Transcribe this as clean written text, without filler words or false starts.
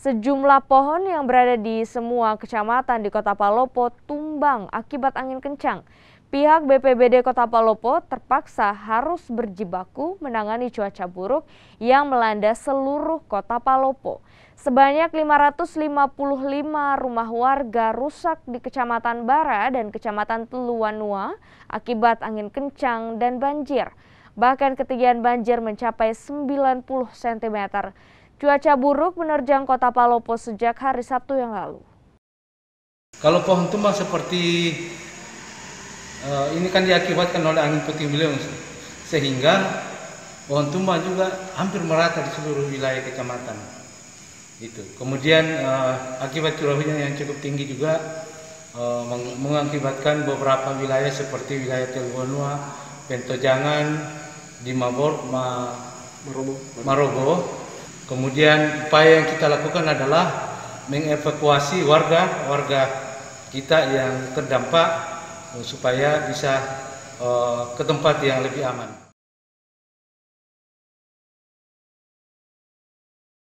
Sejumlah pohon yang berada di semua kecamatan di Kota Palopo tumbang akibat angin kencang. Pihak BPBD Kota Palopo terpaksa harus berjibaku menangani cuaca buruk yang melanda seluruh Kota Palopo. Sebanyak 555 rumah warga rusak di Kecamatan Bara dan Kecamatan Teluanua akibat angin kencang dan banjir. Bahkan ketinggian banjir mencapai 90 cm. Cuaca buruk menerjang Kota Palopo sejak hari Sabtu yang lalu. Kalau pohon tumbang seperti ini kan diakibatkan oleh angin puting beliung, sehingga pohon tumbang juga hampir merata di seluruh wilayah kecamatan. Itu. Kemudian akibat curah hujan yang cukup tinggi juga mengakibatkan beberapa wilayah seperti wilayah Teluanua, Pentojangan, Dimabor, Marobo. Kemudian upaya yang kita lakukan adalah mengevakuasi warga kita yang terdampak supaya bisa ke tempat yang lebih aman.